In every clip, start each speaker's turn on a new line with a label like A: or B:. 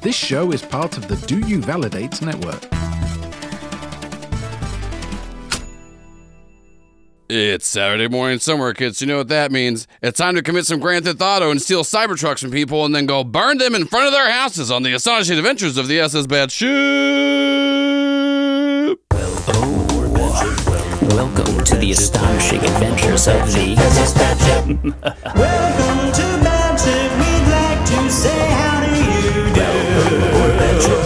A: This show is part of the Do You Validate network.
B: It's Saturday morning somewhere, kids. You know what that means. It's time to commit some Grand Theft Auto and steal Cybertrucks from people and then go burn them in front of their houses on the astonishing adventures of the SS Batship.
C: Welcome to the astonishing adventures of the SS Batship.
D: Welcome to Batship. We'd like to say how do you do?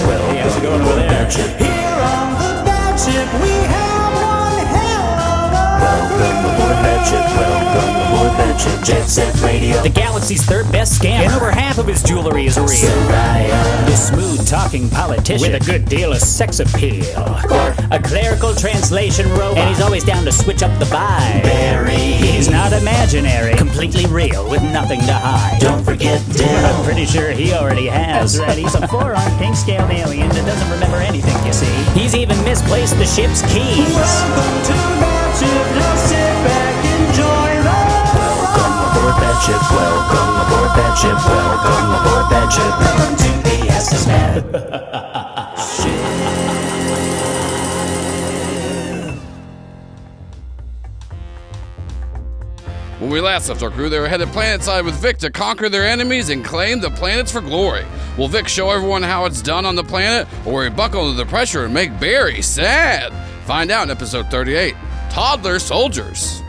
C: Hey, how's it going over there?
D: Here on the Batship, we have one hell of a
C: Welcome aboard Batship. Welcome aboard Batship. Jet Set Radio. The galaxy's third best scammer. And over half of his jewelry is real. Sayra. The smooth-talking politician. With a good deal of sex appeal. A clerical translation robot. And he's always down to switch up the vibe. Barry. He's not imaginary. Completely real with nothing to hide. Don't forget Dill. I'm pretty sure he already has. That's right. He's a four-armed pink-scaled alien that doesn't remember anything, you see. He's even misplaced the ship's keys.
D: welcome to Batship. Just sit back, enjoy the
C: Welcome aboard Batship. Welcome aboard Batship. Welcome aboard Batship. Welcome to the SS
B: When we last left our crew, they were headed planetside with Vic to conquer their enemies and claim the planets for glory. Will Vic show everyone how it's done on the planet, or will he buckle under the pressure and make Barry sad? Find out in episode 38, Toddler Soldiers.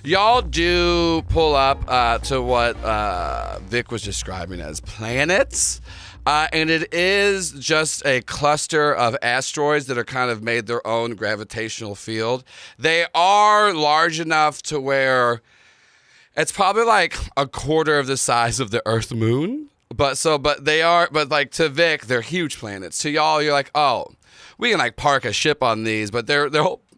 B: Y'all do pull up to what Vic was describing as planets. And it is just a cluster of asteroids that are kind of made their own gravitational field. They are large enough to where it's probably like a quarter of the size of the Earth moon. But like to Vic, they're huge planets. To y'all, you're like, oh, we can like park a ship on these, but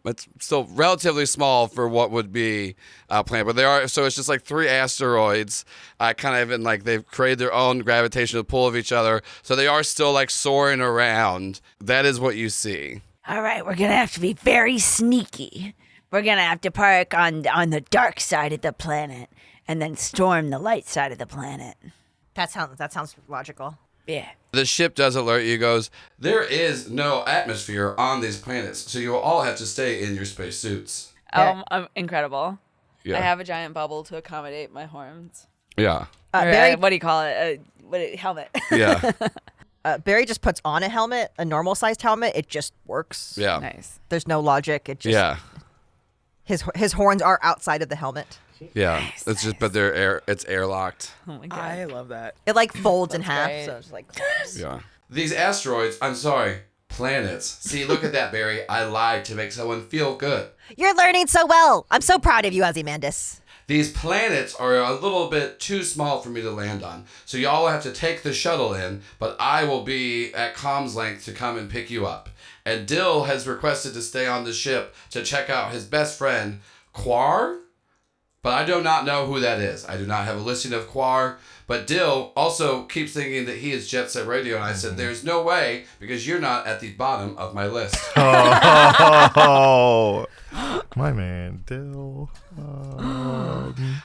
B: it's still relatively small for what would be a planet. But they are, so it's just like three asteroids, kind of in like they've created their own gravitational pull of each other. So they are still like soaring around. That is what you see.
E: All right, we're going to have to be very sneaky. We're going to have to park on the dark side of the planet and then storm the light side of the planet.
F: That sounds logical.
E: Yeah.
B: The ship does alert you, goes, there is no atmosphere on these planets, so you will all have to stay in your space suits.
G: Incredible.
B: Yeah.
G: I have a giant bubble to accommodate my horns.
B: Yeah.
F: Barry,
G: What do you call it? Helmet.
B: Yeah.
F: Barry just puts on a helmet, a normal-sized helmet. It just works.
B: Yeah.
G: Nice.
F: There's no logic. It just
B: Yeah.
F: His horns are outside of the helmet.
B: Yeah. It's just, but it's airlocked.
G: Oh my god.
H: I love that.
F: It like folds in half,
G: great.
F: so it's like.
B: Yeah. These asteroids, I'm sorry, planets. See, look at that, Barry. I lied to make someone feel good.
F: You're learning so well. I'm so proud of you, Ozymandias.
B: These planets are a little bit too small for me to land on. So y'all will have to take the shuttle in, but I will be at comms length to come and pick you up. And Dill has requested to stay on the ship to check out his best friend, Quar. But I do not know who that is. I do not have a listing of Quar. But Dill also keeps thinking that he is Jet Set Radio. And I said, there's no way, because you're not at the bottom of my list.
I: Oh, my man, Dill.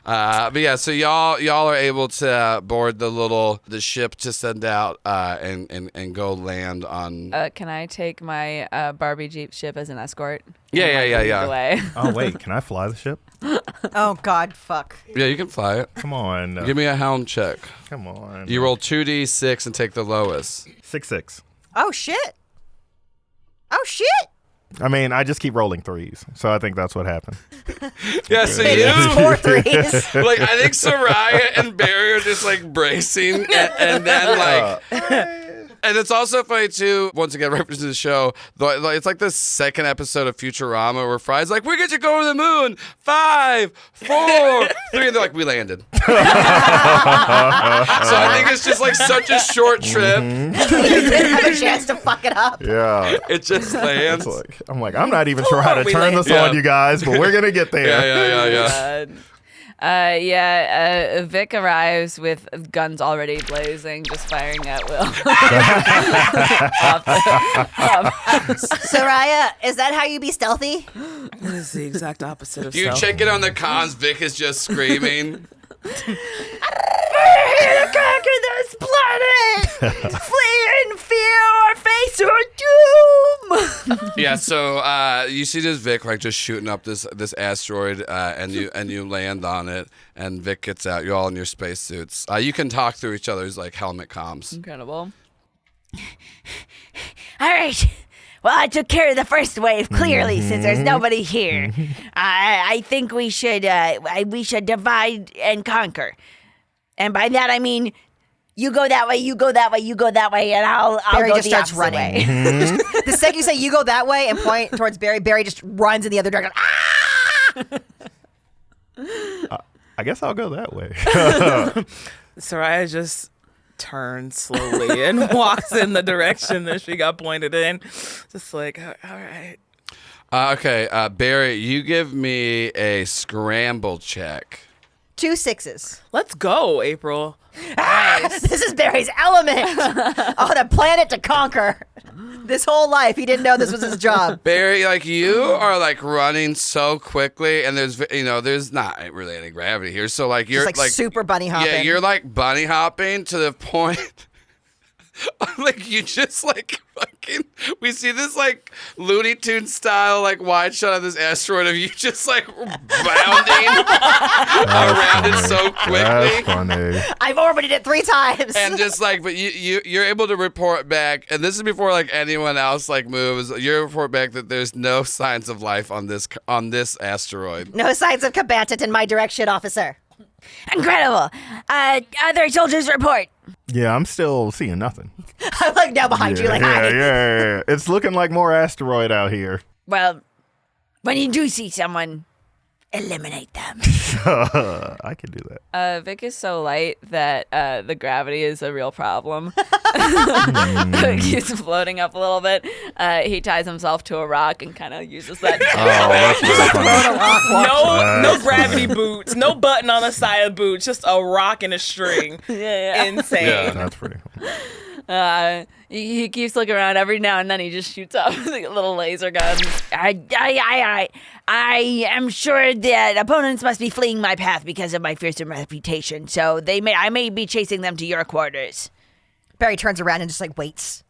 B: But yeah, so y'all are able to board the ship to send out and go land on.
G: Can I take my Barbie Jeep ship as an escort?
B: Yeah.
G: Away.
I: Oh, wait, can I fly the ship?
F: Oh God, fuck.
B: Yeah, you can fly it.
I: Come on.
B: Give me a helm check.
I: Come on.
B: You roll 2d6 and take the lowest.
I: 6-6.
F: Oh shit. Oh shit.
I: I mean, I just keep rolling threes, so I think that's what happened.
B: Yeah, so
F: It's 4 threes.
B: like I think Soraya and Barry are just like bracing, and then like. And it's also funny, too, once again, reference to the show, it's like the second episode of Futurama where Fry's like, we get to go to the moon, 5, 4, 3, and they're like, we landed. So I think it's just like such a short trip.
F: You didn't have a chance to fuck it up.
I: Yeah.
B: It just lands.
I: I'm like, I'm not even sure how to turn this on, you guys, but we're going to get there.
B: Yeah.
G: Vic arrives with guns already blazing, just firing at will.
F: Soraya, is that how you be stealthy?
H: This is the exact opposite of
B: You
H: stealth.
B: check it on the cons, Vic is just screaming.
E: We're here to conquer this planet! Flee in fear or face your doom!
B: Yeah, so you see this Vic like just shooting up this asteroid, and you land on it, and Vic gets out. You're all in your spacesuits. You can talk through each other's like helmet comms.
G: Incredible.
E: All right. Well, I took care of the first wave clearly, since there's nobody here. I think we should divide and conquer, and by that I mean you go that way, you go that way, you go that way, and I'll
F: Barry
E: go
F: just
E: the
F: starts
E: opposite
F: running.
E: way.
F: The second you say you go that way and point towards Barry, Barry just runs in the other direction. Ah!
I: I guess I'll go that way.
H: Soraya just turns slowly and walks in the direction that she got pointed in. Just like, all right.
B: Okay, Barry, you give me a scramble check.
F: 2 6s.
H: Let's go, April.
F: This is Barry's element. On a planet to conquer. This whole life, he didn't know this was his job.
B: Barry, like you are like running so quickly, and there's not really any gravity here. So like you're
F: Just like super bunny hopping.
B: Yeah, you're like bunny hopping to the point. Like you just like fucking. We see this like Looney Tunes style like wide shot of this asteroid of you just like bounding around it so quickly.
I: That's funny.
F: I've orbited it 3 times.
B: And just like, but you're able to report back, and this is before like anyone else like moves. You report back that there's no signs of life on this asteroid.
F: No signs of combatant in my direction, officer.
E: Incredible. Other soldiers report.
I: Yeah, I'm still seeing nothing.
F: I'm like now behind you, like, hi.
I: Yeah. It's looking like more asteroid out here.
E: Well, when you do see someone, eliminate them.
I: I can do that.
G: Vic is so light that the gravity is a real problem. He's floating up a little bit. He ties himself to a rock and kind of uses that.
I: That's really funny.
H: No gravity boots, no button on the side of the boots, just a rock and a string.
G: Yeah.
H: Insane.
B: Yeah.
I: That's pretty funny.
G: He keeps looking around every now and then. He just shoots off like a little laser gun.
E: I am sure that opponents must be fleeing my path because of my fearsome reputation. So I may be chasing them to your quarters.
F: Barry turns around and just like waits.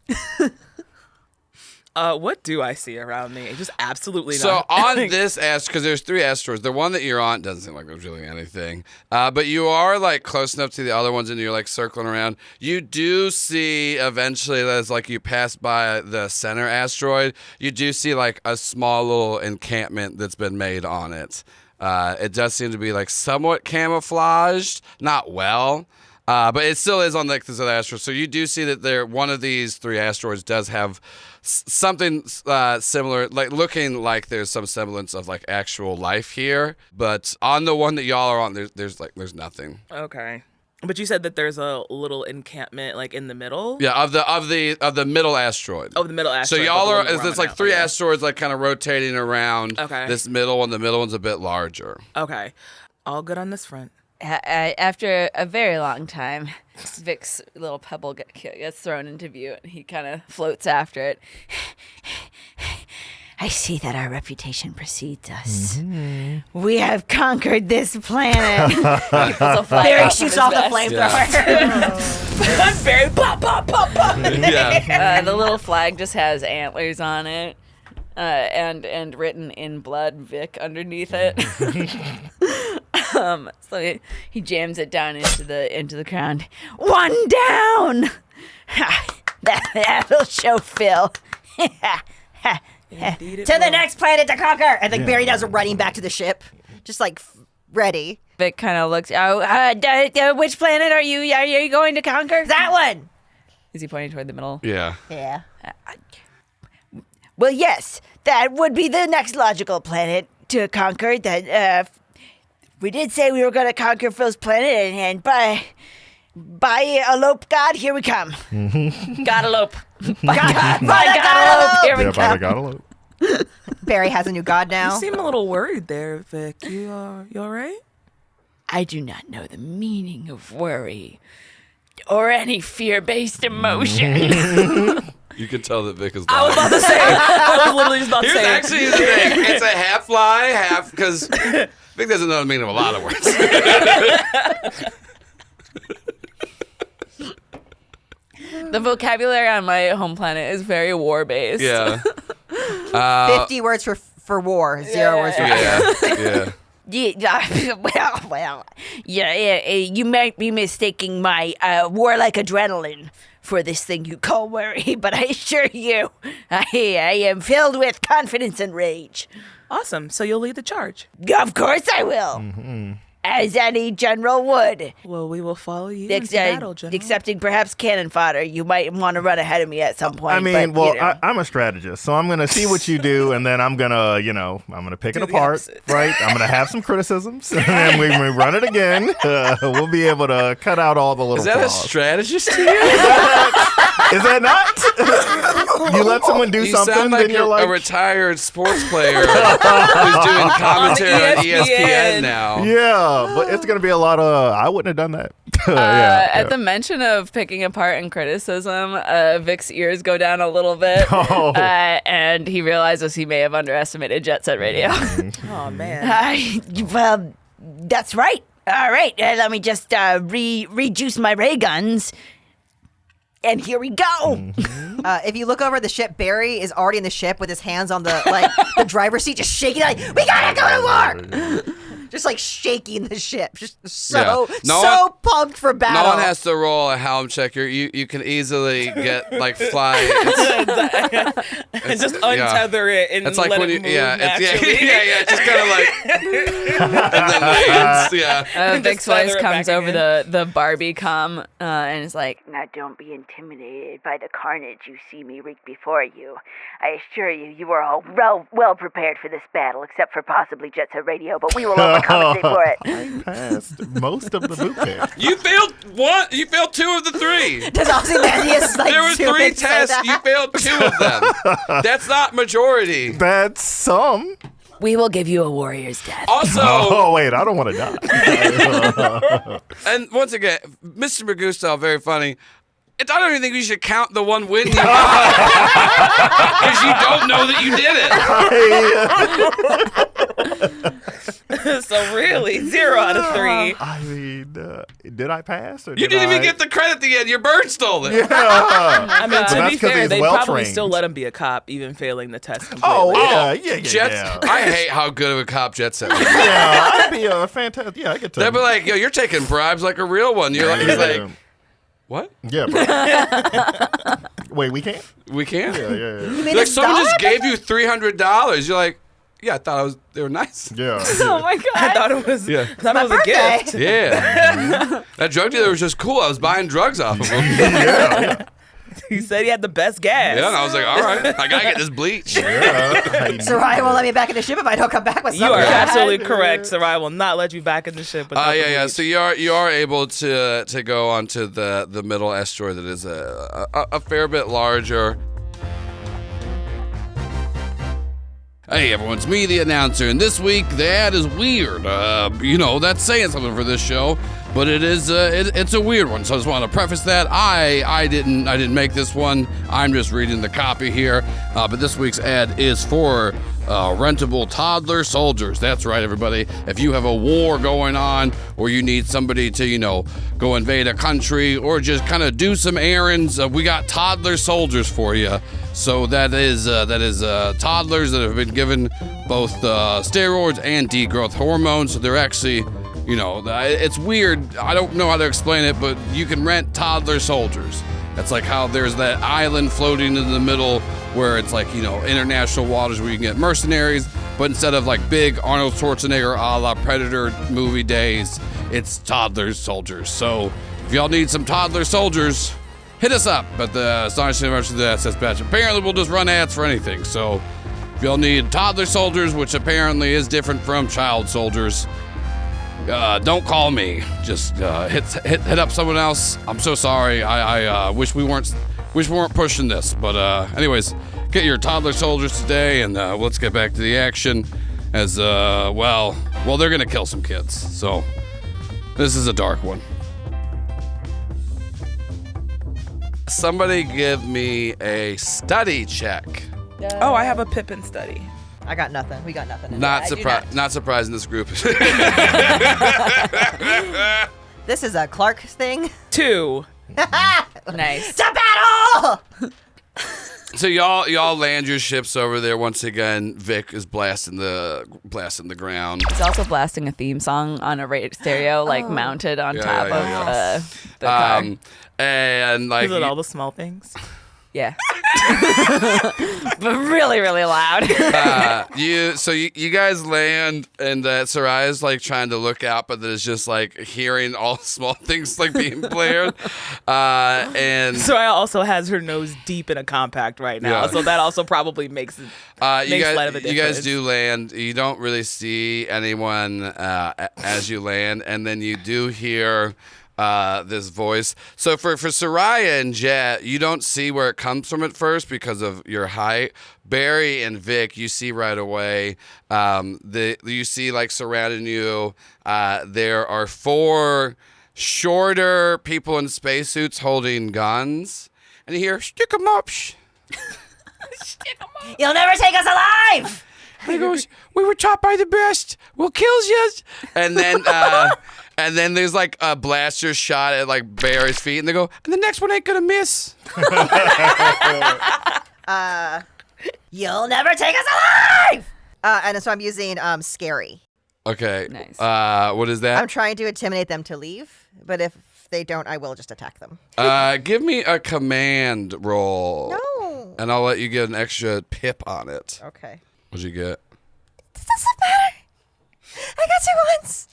H: What do I see around me? Just absolutely
B: So
H: not.
B: on this asteroid, because there's 3 asteroids, the one that you're on doesn't seem like there's really anything. But you are like close enough to the other ones, and you're like circling around. You do see eventually, as like you pass by the center asteroid, you do see like a small little encampment that's been made on it. It does seem to be like somewhat camouflaged, not well. But it still is on like this other asteroid. So you do see that one of these 3 asteroids does have something similar, like looking like there's some semblance of like actual life here. But on the one that y'all are on, there's nothing.
H: Okay. But you said that there's a little encampment like in the middle?
B: Yeah, of the middle asteroid.
H: Oh, the middle
B: So
H: asteroid.
B: y'all
H: the
B: are
H: one that we're
B: there's
H: on
B: like
H: now,
B: 3
H: okay.
B: asteroids like kind of rotating around this middle one. The middle one's a bit larger.
H: Okay. All good on this front.
G: After a very long time, Vic's little pebble gets thrown into view, and he kind of floats after it.
E: I see that our reputation precedes us. We have conquered this planet.
F: Barry shoots off the flamethrower.
H: I'm very pop, pop, pop, pop.
B: Yeah.
G: The little flag just has antlers on it, and written in blood Vic underneath it. So he jams it down into the ground.
E: One down. That'll show Phil.
F: To the next planet to conquer. And like Barry does running back to the ship, just like ready.
G: Vic kind of looks. Which planet are you going to conquer?
F: That one.
G: Is he pointing toward the middle?
B: Yeah.
F: Yeah.
E: Well, yes, that would be the next logical planet to conquer. That we did say we were going to conquer Phil's planet, and by elope God, here we come.
G: God elope.
F: By God elope.
G: Here we
I: Yeah,
G: come.
I: gotta look.
F: Barry has a new god now.
H: You seem a little worried there, Vic. You all right?
E: I do not know the meaning of worry or any fear-based emotion.
B: You can tell that Vic is
H: I was
B: lying.
H: about to say. I was literally just about to
B: Here's
H: say.
B: actually the thing. It's a half lie, half because Vic doesn't know the meaning of a lot of words.
G: The vocabulary on my home planet is very war-based.
B: Yeah.
F: 50 words for war, 0 words for fear.
B: Yeah.
E: You might be mistaking my warlike adrenaline for this thing you call worry, but I assure you, I am filled with confidence and rage.
H: Awesome. So you'll lead the charge.
E: Of course I will. As any general would.
H: Well, we will follow you into battle, General.
E: Excepting perhaps cannon fodder. You might want to run ahead of me at some point.
I: I mean,
E: but,
I: I'm a strategist, so I'm going to see what you do, and then I'm going to, I'm going to pick it apart, right? I'm going to have some criticisms, and then when we run it again, we'll be able to cut out all the little
B: Is that
I: flaws.
B: a strategist to you?
I: Is that not? You let someone do
B: You
I: something,
B: sound like
I: then you're like...
B: a retired sports player who's doing commentary on ESPN now.
I: Yeah, but it's going to be a lot of, I wouldn't have done that.
G: At the mention of picking apart and criticism, Vic's ears go down a little bit, and he realizes he may have underestimated Jet Set Radio.
H: Oh, man.
E: Well, that's right. All right, let me just rejuice my ray guns. And here we go.
F: If you look over the ship, Barry is already in the ship with his hands on the driver's seat, just shaking like, we gotta go to war! Just like shaking the ship. Just so pumped for battle.
B: No one has to roll a helm check. You can easily get fly.
H: And just untether it and
B: it's like
H: let
B: when
H: it move
B: naturally.
H: it's
B: just kind of and then lands.
G: Vic's voice comes over the Barbie comm and is like,
E: Now don't be intimidated by the carnage you see me wreak before you. I assure you, you are all well prepared for this battle, except for possibly Jet Set Radio, but we will overcompensate for it.
I: I passed most of the boot camp.
B: You failed one. You failed 2 of the 3.
F: Does Ozymandias
B: There were 3 tests. You failed 2 of them. That's not majority.
I: That's some.
E: We will give you a warrior's death.
B: Also,
I: Oh, wait, I don't want to die.
B: and once again, Mr. Magusto, very funny. I don't even think we should count the 1 win you got because you don't know that you did it.
H: So really, 0 out of 3.
I: I mean, did I pass? Or
B: You didn't even get the credit at the end. Your bird stole it.
I: Yeah.
H: I mean, to
I: that's
H: be
I: 'cause
H: fair,
I: he's
H: they
I: well
H: probably
I: trained.
H: still let him be a cop, even failing the test completely.
I: Oh, yeah.
B: Jets, I hate how good of a cop Jet Set was.
I: Yeah, I'd be a fantastic. Yeah, I get to.
B: They'd be like, yo, you're taking bribes like a real one. You're like, he's like, what?
I: Yeah, bro. Wait, we can't?
B: We can't?
I: Yeah.
B: Like, someone just gave you $300. You're like, yeah, I thought they were nice.
I: Yeah.
G: oh my God.
H: I thought it was,
B: Yeah.
H: I thought it was a gift.
B: Yeah. That drug dealer was just cool. I was buying drugs off of him.
I: Yeah.
H: He said he had the best gas.
B: Yeah, and I was like, all right, I gotta get this bleach.
F: Sarai won't let me back in the ship if I don't come back with
H: You
F: something.
H: are absolutely correct, Sarai will not let you back in the ship.
B: Yeah. So you are able to go onto the middle asteroid that is a fair bit larger. Hey everyone, it's me, the announcer, and this week the ad is weird. That's saying something for this show, but it is it's a weird one. So I just want to preface that I didn't make this one. I'm just reading the copy here. But this week's ad is for rentable toddler soldiers. That's right, everybody. If you have a war going on, or you need somebody to go invade a country, or just kind of do some errands, we got toddler soldiers for you. So that is toddlers that have been given both steroids and degrowth hormones. So they're actually, it's weird. I don't know how to explain it, but you can rent toddler soldiers. That's like how there's that island floating in the middle where it's like, international waters where you can get mercenaries, but instead of like big Arnold Schwarzenegger a la Predator movie days, it's toddler soldiers. So if y'all need some toddler soldiers, hit us up at the Astonishing University of the SS Batch. Apparently, we'll just run ads for anything. So, if y'all need toddler soldiers, which apparently is different from child soldiers, don't call me. Just hit up someone else. I'm so sorry. I wish we weren't pushing this. But anyways, get your toddler soldiers today, and let's get back to the action. As they're gonna kill some kids. So, this is a dark one. Somebody give me a study check.
H: Oh, I have a Pippin study.
F: I got nothing. We got nothing.
B: Not surprising this group.
F: This is a Clark thing.
H: 2.
G: Nice.
F: To battle!
B: So y'all land your ships over there once again. Vic is blasting the ground.
G: He's also blasting a theme song on a stereo, like mounted on top of the car.
B: And like
H: Is it all the small things?
G: Yeah. But really, really loud.
B: you guys land, and Sayra's like trying to look out, but there's just like hearing all small things like being blared. And
H: Sayra also has her nose deep in a compact right now, so that also probably makes it light of a difference.
B: You guys do land. You don't really see anyone as you land, and then you do hear this voice. So for Sayra and Jet, you don't see where it comes from at first because of your height. Barry and Vic, you see right away. You see like surrounding you. There are 4 shorter people in spacesuits holding guns, and you hear "Stick 'em up."
E: Stick 'em up.
F: You'll never take us alive.
B: And he goes, "We were taught by the best. We'll kill you." And then. And then there's like a blaster shot at like Barry's feet, and they go, "And the next one ain't gonna miss."
F: You'll never take us alive. And so I'm using scary.
B: Okay.
G: Nice.
B: What is that?
F: I'm trying to intimidate them to leave, but if they don't, I will just attack them.
B: Give me a command roll.
F: No.
B: And I'll let you get an extra pip on it.
F: Okay.
B: What'd you get?
F: This doesn't matter. I got 2 ones.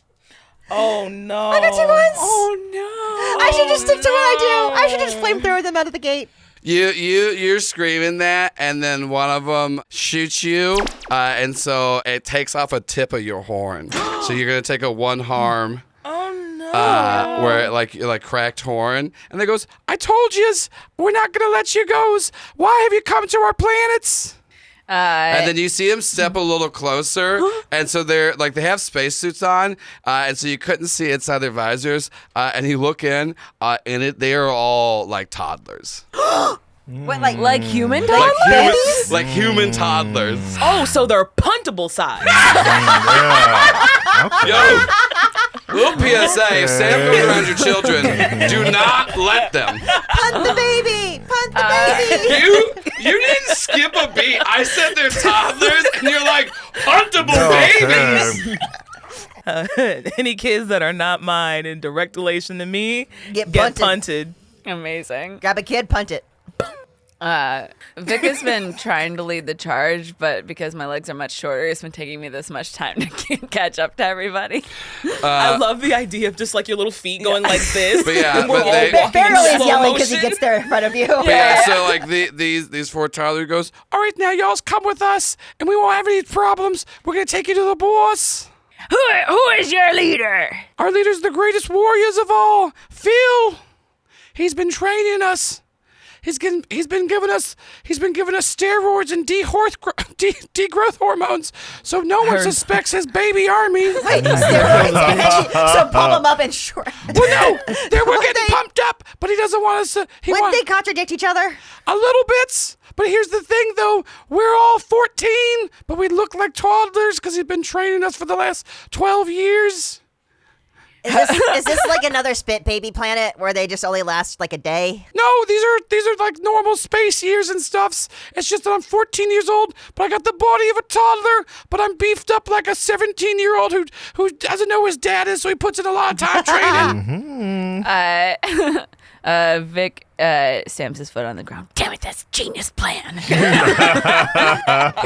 H: Oh no!
F: I got 2 ones.
H: Oh no!
F: I should just stick to what I do. I should just flamethrower them out of the gate.
B: You're screaming that, and then one of them shoots you, and so it takes off a tip of your horn. So you're gonna take a 1 harm.
H: Oh no!
B: Where it like cracked horn, and they goes, "I told yous, we're not gonna let you go. Why have you come to our planets?" And then you see him step a little closer, and so they're like they have spacesuits on, and so you couldn't see inside their visors. And you look in, and they are all like toddlers,
F: What, like
G: human toddlers?
B: like human toddlers.
H: Oh, so they're puntable size.
B: Yo, little PSA: if Sam goes around your children, do not let them.
F: Punt the baby. Punt the baby.
B: You didn't skip a beat. I said they're toddlers, and you're like, huntable babies.
H: Any kids that are not mine in direct relation to me
F: Get
H: punted.
G: Amazing.
F: Grab a kid, punt it.
G: Vic has been trying to lead the charge, but because my legs are much shorter, it's been taking me this much time to catch up to everybody.
H: I love the idea of just like your little feet going like this.
B: But yeah,
H: and we're
B: but
H: all
B: they-
H: walking in
F: Barely is
H: slow
F: yelling because he
H: motion.
F: gets there in front of you.
B: But yeah, so like these 4 toddlers goes, "All right, now y'all come with us, and we won't have any problems. We're gonna take you to the boss.
E: Who is your leader?
B: Our leader's the greatest warriors of all, Phil. He's been training us. He's been giving us steroids and degrowth hormones, so no one suspects his baby army.
F: Wait, steroids. So pump them up and short.
B: Well, no, we're getting pumped up, but he doesn't want us to.
F: Wouldn't they contradict each other?
B: A little bit. But here's the thing, though. We're all 14, but we look like toddlers because he's been training us for the last 12 years.
F: Is this like another spit baby planet where they just only last like a day?
B: No, these are like normal space years and stuffs. It's just that I'm 14 years old, but I got the body of a toddler, but I'm beefed up like a 17-year-old who doesn't know who his dad is, so he puts in a lot of time training.
G: Vic stamps his foot on the ground.
E: Damn it, that's a genius plan.
B: He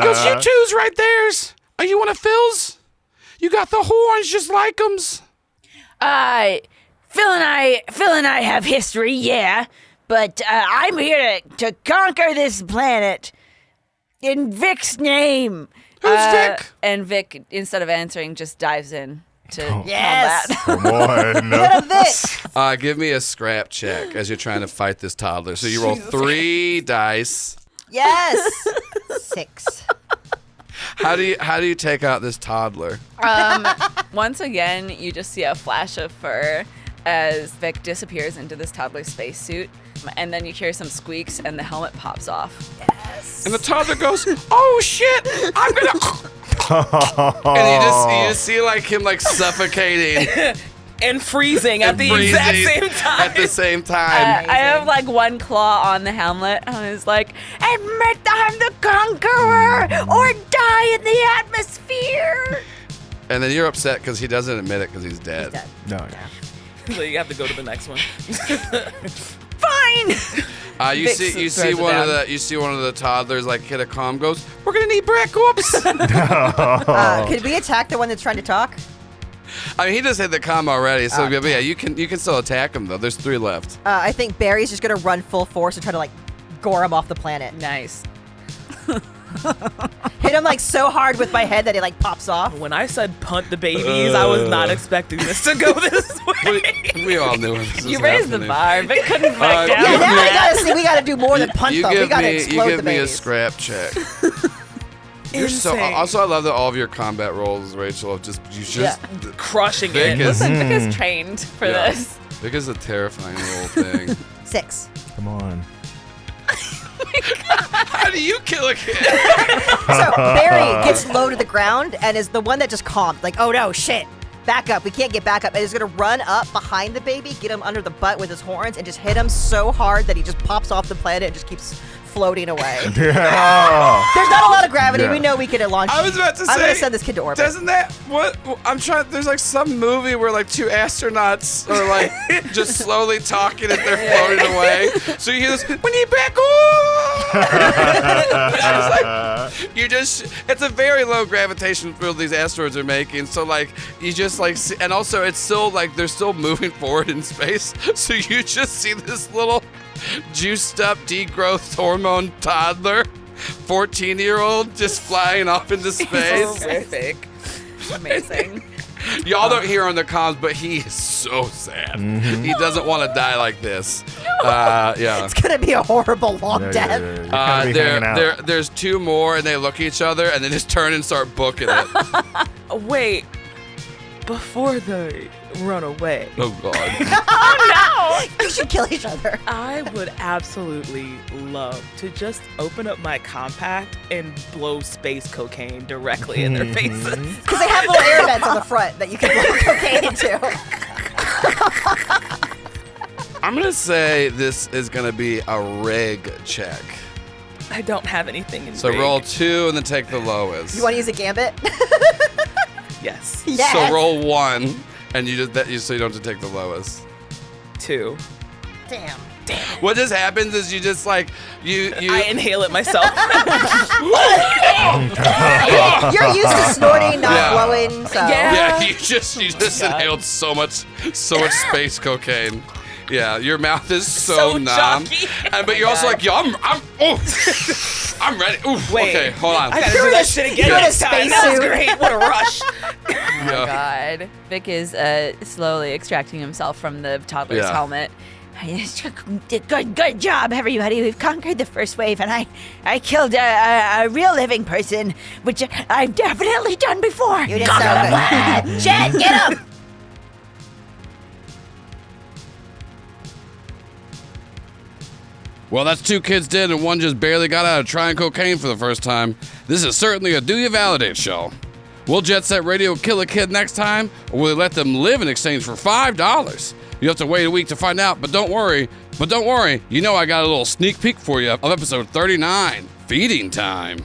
B: goes, "You two's right there's. Are you one of Phil's? You got the horns just like 'em's."
E: Phil and I have history, yeah, but I'm here to conquer this planet in Vic's name.
B: Who's Vic?
G: And Vic, instead of answering, just dives in to
F: Yes.
G: combat.
I: Come on.
F: Get a Vic.
B: Give me a scrap check as you're trying to fight this toddler. So you roll 3 dice.
F: Yes. 6.
B: How do you take out this toddler?
G: Once again, you just see a flash of fur as Vic disappears into this toddler spacesuit, and then you hear some squeaks, and the helmet pops off.
B: And the toddler goes, "Oh shit! I'm gonna." And you just see like him like suffocating
H: and freezing at the exact same time.
B: At the same time.
G: I have like one claw on the helmet. I was like, admit I'm the conqueror or die in the atmosphere.
B: And then you're upset because he doesn't admit it because he's dead.
I: No.
H: So you have to go to the next one.
G: Fine.
B: You see one of the toddlers like hit a comm, goes, "We're gonna need brick." Whoops.
F: Could we attack the one that's trying to talk?
B: I mean, he just hit the comm already, so yeah, you can still attack him though. There's 3 left.
F: I think Barry's just gonna run full force and try to like gore him off the planet.
G: Nice.
F: Hit him like so hard with my head that it like pops off.
H: When I said punt the babies, I was not expecting this to go this way.
B: We all knew this
G: You
B: was
G: raised
B: happening.
G: the bar, but couldn't back down.
F: Yeah, now we gotta do more than punt them. We gotta
B: You
F: explode
B: give
F: the
B: me a
F: babies.
B: scrap check. You're so.
H: Insane.
B: Also, I love that all of your combat rolls, Rachel,
H: Crushing
B: Vic
H: it.
B: is-
G: Listen, Vic is trained for this.
B: Vic is a terrifying little thing.
F: 6.
I: Come on.
B: How do you kill a kid?
F: So Barry gets low to the ground and is the one that just calmed. Like, oh no, shit. Back up. We can't get back up. And he's going to run up behind the baby, get him under the butt with his horns, and just hit him so hard that he just pops off the planet and just keeps floating away.
I: Yeah.
F: There's not a lot of gravity.
I: Yeah.
F: We know we could launch.
B: I was about to say.
F: I'm going to send this kid to orbit.
B: Doesn't that what I'm trying? There's like some movie where like 2 astronauts are like just slowly talking as they're floating away. So you hear this, "We need back." It's a very low gravitation field these asteroids are making. So like you just like see, and also it's still like they're still moving forward in space. So you just see this little juiced up degrowth hormone toddler 14-year-old just flying off into space.
H: Terrific.
G: Amazing.
B: Y'all don't hear on the comms, but he is so sad. He doesn't want to die like this. Yeah.
F: It's going to be a horrible long death.
I: You're gonna be hanging out.
B: There's 2 more, and they look at each other, and they just turn and start booking it.
H: Wait, before they run away,
B: Oh, God.
F: You should kill each other.
H: I would absolutely love to just open up my compact and blow space cocaine directly in their faces.
F: Because they have little air vents on the front that you can blow cocaine into.
B: I'm going to say this is going to be a rig check.
H: I don't have anything in
B: So
H: rig.
B: roll 2 and then take the lowest.
F: You want to use a gambit?
H: Yes.
F: Yes.
B: So roll 1, and so you don't have to take the lowest.
H: 2.
F: Damn.
B: What just happens is you just like you
H: I inhale it myself.
F: You're used to snorting, not
B: Yeah.
F: blowing, so.
B: Yeah, you just inhaled so much space cocaine. Yeah, your mouth is so numb.
H: chalky.
B: But you're also like, yo, I'm ready. Oof.
H: Wait.
B: Okay, hold on.
H: I gotta
F: You're
H: do
F: in
H: that
F: a-
H: shit again
F: you're in a
H: next time. That was
F: spacesuit.
H: great. What a rush.
B: Yeah.
G: God. Vic is slowly extracting himself from the toddler's
B: Yeah.
G: helmet.
E: Good job, everybody. We've conquered the first wave, and I killed a real living person, which I've definitely done before.
F: You did so good. Jet, get him!
B: Well, that's 2 kids dead and 1 just barely got out of trying cocaine for the first time. This is certainly a Do You Validate show. Will Jet Set Radio kill a kid next time, or will they let them live in exchange for $5? You have to wait a week to find out, but don't worry. You know I got a little sneak peek for you of episode 39, Feeding Time.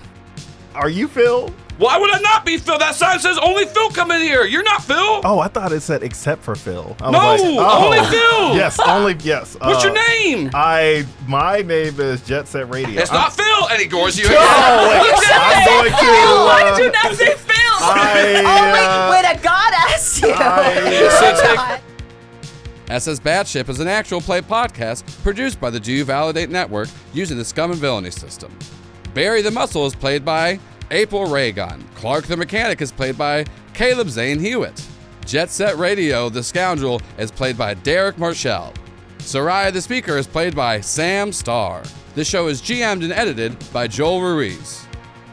I: Are you Phil?
B: Why would I not be Phil? That sign says only Phil come in here. You're not Phil.
I: Oh, I thought it said except for Phil. I
B: No,
I: was like,
B: only Phil.
I: Yes, only yes.
B: What's your name?
I: My name is Jet Set Radio.
B: It's not Phil. And he gores you
I: No,
B: again.
I: I'm going to.
H: Why did you not say Phil?
F: Oh, wait, a god asked you.
B: SS Batship is an actual play podcast produced by the Do You Validate Network using the Scum and Villainy system. Barry the Muscle is played by April Raygun. Clark the Mechanic is played by Caleb Zane Huett. Jet Set Radio, the Scoundrel, is played by Derick Marchel. Sayra the Speaker is played by Samm Starr. This show is GM'd and edited by Joel Ruiz.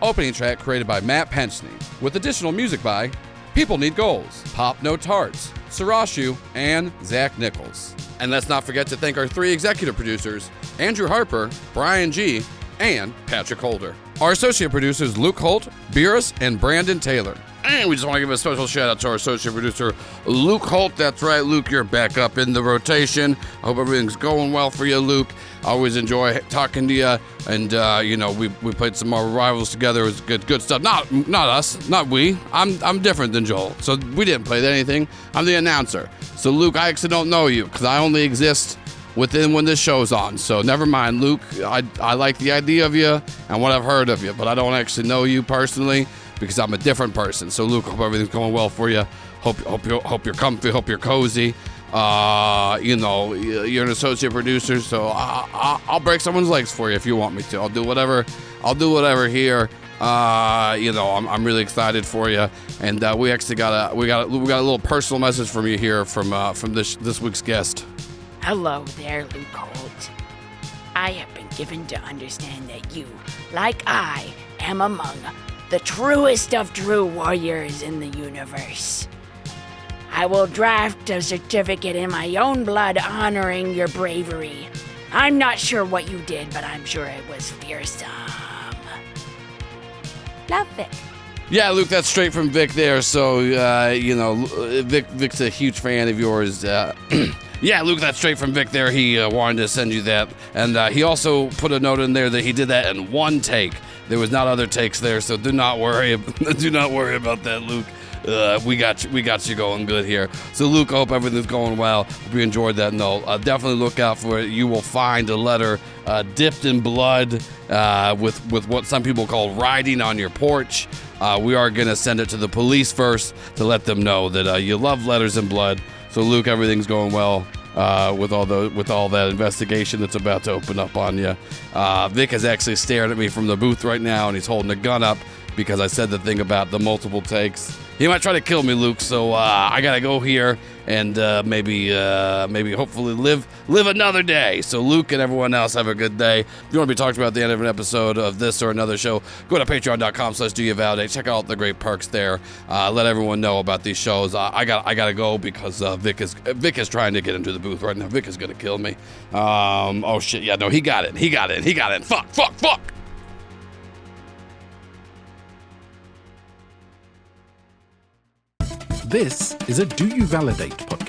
B: Opening track created by Matt Penchney, with additional music by People Need Goals, Pop No Tarts, Sarashu, and Zach Nichols. And let's not forget to thank our 3 executive producers, Andrew Harper, Brian G., and Patrick Holder. Our associate producers Luke Holt, Birras, and Brandon Taylor. And we just want to give a special shout out to our associate producer, Luke Holt. That's right, Luke, you're back up in the rotation. I hope everything's going well for you, Luke. I always enjoy talking to you. And, we played some more rivals together. It was good stuff. Not us, not we. I'm different than Joel. So we didn't play anything. I'm the announcer. So, Luke, I actually don't know you because I only exist within when this show's on. So never mind, Luke. I like the idea of you and what I've heard of you, but I don't actually know you personally because I'm a different person. So Luke, hope everything's going well for you. Hope you're comfy. Hope you're cozy. You're an associate producer, so I'll break someone's legs for you if you want me to. I'll do whatever here. I'm really excited for you, and we actually got a little personal message from you here from this week's guest.
E: Hello there, Luke Holt. I have been given to understand that you, like I, am among the truest of true warriors in the universe. I will draft a certificate in my own blood honoring your bravery. I'm not sure what you did, but I'm sure it was fearsome. Love Vic.
B: Yeah, Luke, that's straight from Vic there. So, Vic's a huge fan of yours. Yeah, Luke, that's straight from Vic there. He wanted to send you that. And he also put a note in there that he did that in one take. There was not other takes there, so do not worry about that, Luke. We got you going good here. So, Luke, I hope everything's going well. Hope you enjoyed that note. Definitely look out for it. You will find a letter dipped in blood with what some people call writing on your porch. We are going to send it to the police first to let them know that you love letters and blood. So, Luke, everything's going well with all that investigation that's about to open up on you. Vic has actually stared at me from the booth right now, and he's holding a gun up because I said the thing about the multiple takes. He might try to kill me, Luke, so I gotta go here and maybe hopefully live another day. So Luke and everyone else, have a good day. If you want to be talked about at the end of an episode of this or another show, go to patreon.com/doyouvalidate. Check out the great perks there. Let everyone know about these shows. I gotta go because Vic is trying to get into the booth right now. Vic is gonna kill me. Oh shit, yeah, no, he got it. Fuck.
A: This is a Do You Validate podcast.